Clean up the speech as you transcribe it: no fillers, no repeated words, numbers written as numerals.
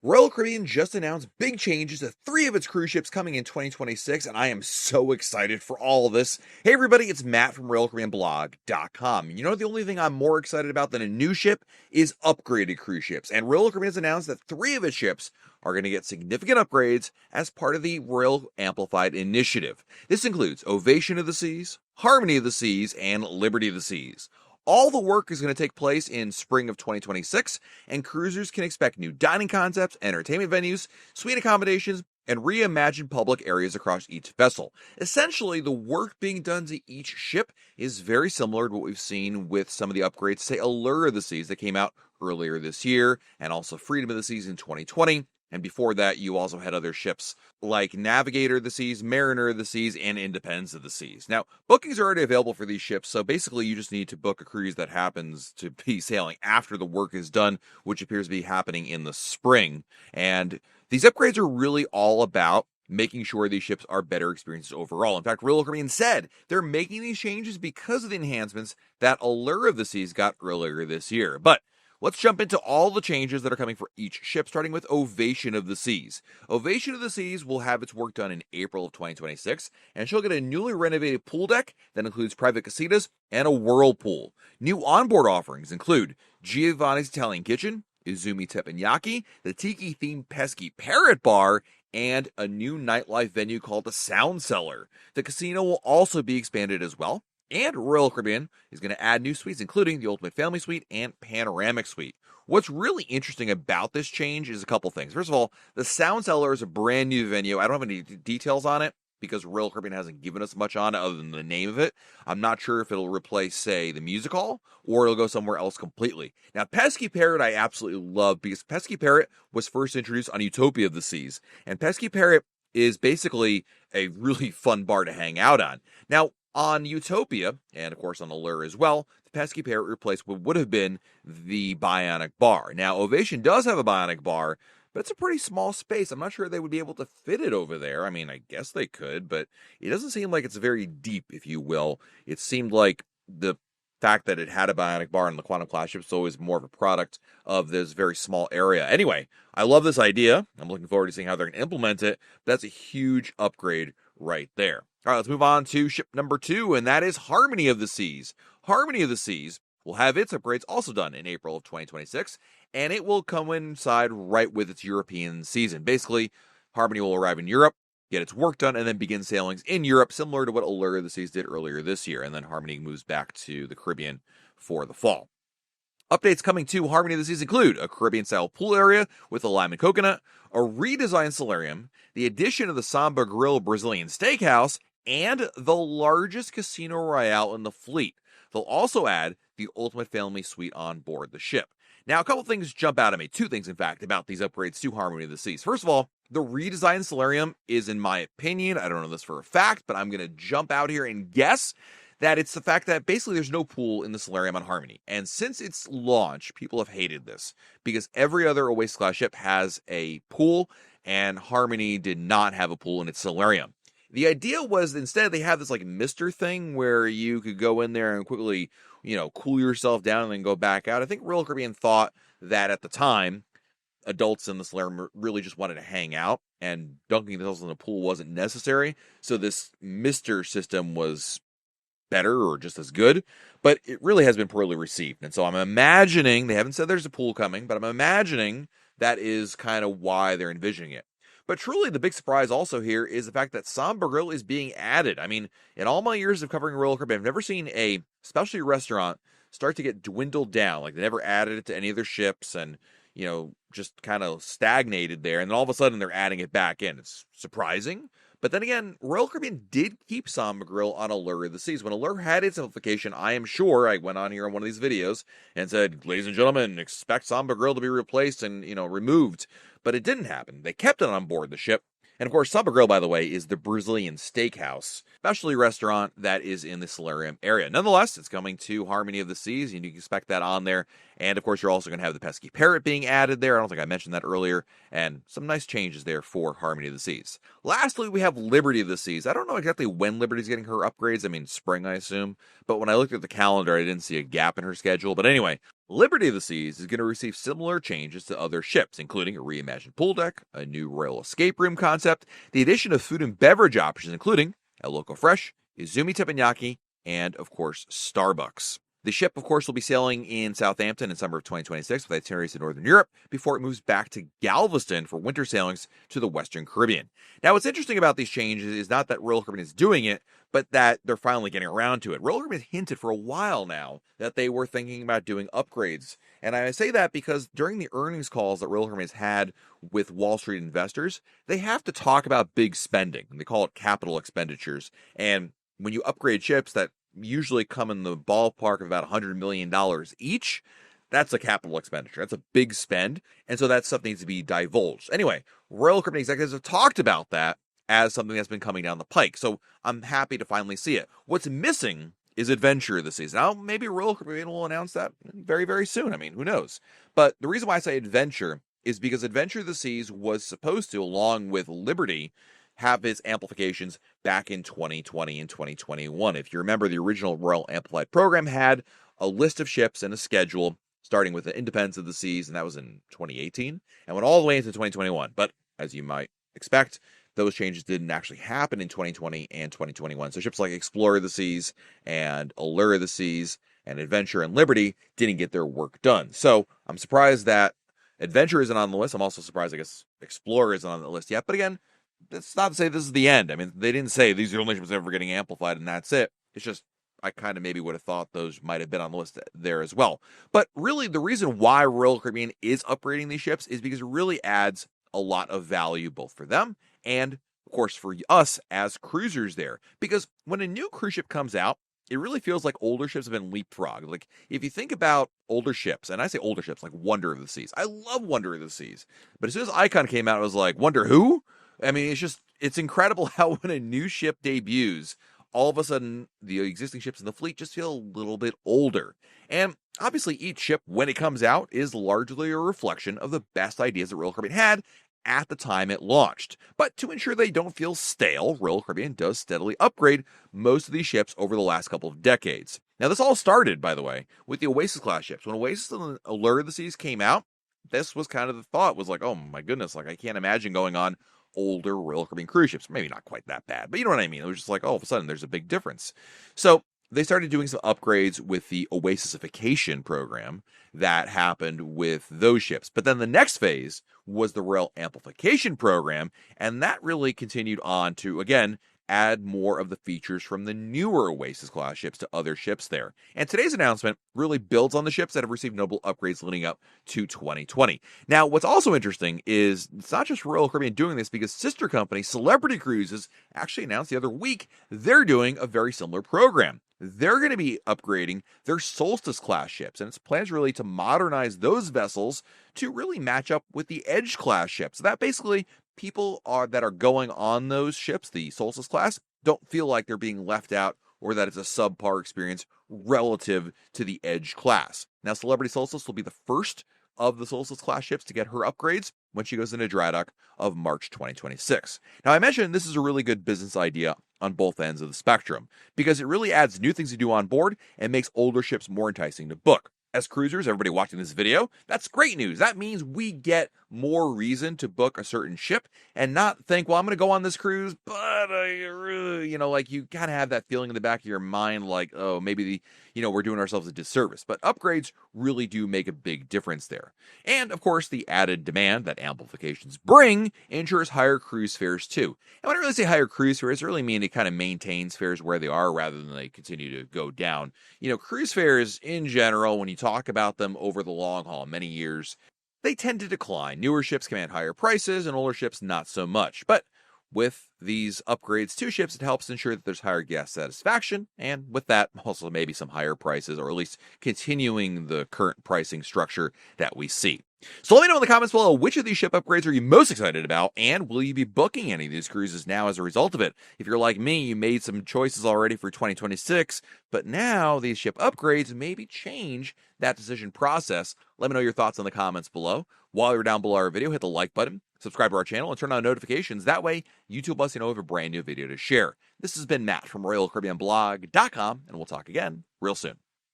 Royal Caribbean just announced big changes to 3 of its cruise ships coming in 2026, and I am so excited for all of this. Hey everybody, it's Matt from RoyalCaribbeanBlog.com. You know, the only thing I'm more excited about than a new ship is upgraded cruise ships, and Royal Caribbean has announced that 3 of its ships are going to get significant upgrades as part of the Royal Amplified Initiative. This includes Ovation of the Seas, Harmony of the Seas, and Liberty of the Seas. All the work is going to take place in spring of 2026, and cruisers can expect new dining concepts, entertainment venues, suite accommodations, and reimagined public areas across each vessel. Essentially, the work being done to each ship is very similar to what we've seen with some of the upgrades, say Allure of the Seas that came out earlier this year, and also Freedom of the Seas in 2020. And before that, you also had other ships like Navigator of the Seas, Mariner of the Seas, and Independence of the Seas. Now, bookings are already available for these ships, so basically you just need to book a cruise that happens to be sailing after the work is done, which appears to be happening in the spring. And these upgrades are really all about making sure these ships are better experiences overall. In fact, Royal Caribbean said they're making these changes because of the enhancements that Allure of the Seas got earlier this year. But let's jump into all the changes that are coming for each ship, starting with Ovation of the Seas. Ovation of the Seas will have its work done in April of 2026, and she'll get a newly renovated pool deck that includes private casitas and a whirlpool. New onboard offerings include Giovanni's Italian Kitchen, Izumi Teppanyaki, the tiki-themed Pesky Parrot Bar, and a new nightlife venue called the Sound Cellar. The casino will also be expanded as well. And Royal Caribbean is going to add new suites, including the Ultimate Family Suite and Panoramic Suite. What's really interesting about this change is a couple things. First of all, the Sound Cellar is a brand new venue. I don't have any details on it because Royal Caribbean hasn't given us much on it other than the name of it. I'm not sure if it'll replace, say, the music hall or it'll go somewhere else completely. Now, Pesky Parrot I absolutely love because Pesky Parrot was first introduced on Utopia of the Seas. And Pesky Parrot is basically a really fun bar to hang out on. Now, on Utopia, and of course on Allure as well, the Pesky Parrot replaced what would have been the Bionic Bar. Now, Ovation does have a Bionic Bar, but it's a pretty small space. I'm not sure they would be able to fit it over there. I mean, I guess they could, but it doesn't seem like it's very deep, if you will. It seemed like the fact that it had a Bionic Bar in the Quantum Class ship is always more of a product of this very small area. Anyway, I love this idea. I'm looking forward to seeing how they're going to implement it. That's a huge upgrade right there. All right, let's move on to ship number 2, and that is Harmony of the Seas. Harmony of the Seas will have its upgrades also done in April of 2026, and it will coincide right with its European season. Basically, Harmony will arrive in Europe, get its work done, and then begin sailings in Europe, similar to what Allure of the Seas did earlier this year, and then Harmony moves back to the Caribbean for the fall. Updates coming to Harmony of the Seas include a Caribbean-style pool area with a lime and coconut, a redesigned solarium, the addition of the Samba Grill Brazilian Steakhouse, and the largest casino royale in the fleet. They'll also add the Ultimate Family Suite on board the ship. Now, a couple things jump out at me. 2 things, in fact, about these upgrades to Harmony of the Seas. First of all, the redesigned solarium is, in my opinion, I don't know this for a fact, but I'm going to jump out here and guess that it's the fact that basically there's no pool in the solarium on Harmony. And since its launch, people have hated this because every other Oasis class ship has a pool, and Harmony did not have a pool in its solarium. The idea was instead they have this like mister thing where you could go in there and quickly, cool yourself down and then go back out. I think Royal Caribbean thought that at the time, adults in the solarium really just wanted to hang out and dunking themselves in the pool wasn't necessary. So this mister system was better or just as good, but it really has been poorly received. And so I'm imagining, they haven't said there's a pool coming, but I'm imagining that is kind of why they're envisioning it. But truly, the big surprise also here is the fact that Samba Grill is being added. I mean, in all my years of covering Royal Caribbean, I've never seen a specialty restaurant start to get dwindled down. Like, they never added it to any of their ships and, just kind of stagnated there. And then all of a sudden, they're adding it back in. It's surprising. But then again, Royal Caribbean did keep Samba Grill on Allure of the Seas. When Allure had its simplification, I am sure I went on here on one of these videos and said, ladies and gentlemen, expect Samba Grill to be replaced and, removed. But it didn't happen. They kept it on board the ship. And of course, Samba Grill, by the way, is the Brazilian Steakhouse, specialty restaurant that is in the solarium area. Nonetheless, it's coming to Harmony of the Seas, and you can expect that on there. And of course, you're also going to have the pesky parrot being added there. I don't think I mentioned that earlier. And some nice changes there for Harmony of the Seas. Lastly, we have Liberty of the Seas. I don't know exactly when Liberty's getting her upgrades. I mean, spring, I assume. But when I looked at the calendar, I didn't see a gap in her schedule. But anyway, Liberty of the Seas is going to receive similar changes to other ships, including a reimagined pool deck, a new Royal Escape Room concept, the addition of food and beverage options, including El Loco Fresh, Izumi Teppanyaki, and, of course, Starbucks. The ship, of course, will be sailing in Southampton in summer of 2026 with itineraries to Northern Europe before it moves back to Galveston for winter sailings to the Western Caribbean. Now, what's interesting about these changes is not that Royal Caribbean is doing it, but that they're finally getting around to it. Royal Caribbean hinted for a while now that they were thinking about doing upgrades. And I say that because during the earnings calls that Royal Caribbean has had with Wall Street investors, they have to talk about big spending. They call it capital expenditures. And when you upgrade ships that usually come in the ballpark of about $100 million each, that's a capital expenditure. That's a big spend. And so that's something to be divulged. Anyway, Royal Caribbean executives have talked about that as something that's been coming down the pike. So I'm happy to finally see it. What's missing is Adventure this season. Now, maybe Royal Caribbean will announce that very, very soon. I mean, who knows? But the reason why I say Adventure is because Adventure of the Seas was supposed to, along with Liberty, have its amplifications back in 2020 and 2021. If you remember, the original Royal Amplified program had a list of ships and a schedule, starting with the Independence of the Seas, and that was in 2018, and went all the way into 2021. But as you might expect, those changes didn't actually happen in 2020 and 2021. So ships like Explorer of the Seas and Allure of the Seas and Adventure and Liberty didn't get their work done. So I'm surprised that Adventure isn't on the list. I'm also surprised, I guess, Explorer isn't on the list yet. But again, that's not to say this is the end. I mean, they didn't say these are the only ships ever getting amplified and that's it. It's just, I kind of maybe would have thought those might have been on the list there as well. But really, the reason why Royal Caribbean is upgrading these ships is because it really adds a lot of value both for them and, of course, for us as cruisers there. Because when a new cruise ship comes out, it really feels like older ships have been leapfrogged. Like, if you think about older ships, and I say older ships, like Wonder of the Seas. I love Wonder of the Seas. But as soon as Icon came out, I was like, Wonder who? I mean, it's incredible how when a new ship debuts, all of a sudden the existing ships in the fleet just feel a little bit older. And obviously each ship, when it comes out, is largely a reflection of the best ideas that Royal Caribbean had at the time it launched. But to ensure they don't feel stale, Royal Caribbean does steadily upgrade most of these ships over the last couple of decades. Now, this all started, by the way, with the Oasis class ships. When Oasis and Allure of the Seas came out, this was kind of the thought, was like, oh my goodness, like I can't imagine going on older Royal Caribbean cruise ships. Maybe not quite that bad, but you know what I mean? It was just like, all of a sudden, there's a big difference. So they started doing some upgrades with the Oasisification program that happened with those ships. But then the next phase was the Royal Amplification program, and that really continued on to, again, add more of the features from the newer Oasis class ships to other ships there. And today's announcement really builds on the ships that have received notable upgrades leading up to 2020. Now, what's also interesting is it's not just Royal Caribbean doing this, because sister company Celebrity Cruises actually announced the other week they're doing a very similar program. They're going to be upgrading their Solstice class ships, and its plans really to modernize those vessels to really match up with the Edge class ships. So that basically people that are going on those ships, the Solstice class, don't feel like they're being left out or that it's a subpar experience relative to the Edge class. Now, Celebrity Solstice will be the first of the Solstice class ships to get her upgrades when she goes into dry dock of March 2026. Now, I mentioned this is a really good business idea on both ends of the spectrum because it really adds new things to do on board and makes older ships more enticing to book. As cruisers, everybody watching this video, that's great news. That means we get more reason to book a certain ship and not think, well, I'm going to go on this cruise, but like you kind of have that feeling in the back of your mind, like, oh, maybe we're doing ourselves a disservice. But upgrades really do make a big difference there. And of course, the added demand that amplifications bring ensures higher cruise fares too. And when I really say higher cruise fares, I really mean it kind of maintains fares where they are rather than they continue to go down. Cruise fares in general, when you talk about them over the long haul, many years, they tend to decline. Newer ships command higher prices and older ships not so much. But with these upgrades to ships, it helps ensure that there's higher guest satisfaction, and with that, also maybe some higher prices, or at least continuing the current pricing structure that we see. So let me know in the comments below, which of these ship upgrades are you most excited about, and will you be booking any of these cruises now as a result of it? If you're like me, you made some choices already for 2026, but now these ship upgrades maybe change that decision process. Let me know your thoughts in the comments below. While you're down below our video, hit the like button, subscribe to our channel, and turn on notifications. That way, YouTube lets you know of a brand new video to share. This has been Matt from RoyalCaribbeanBlog.com, and we'll talk again real soon.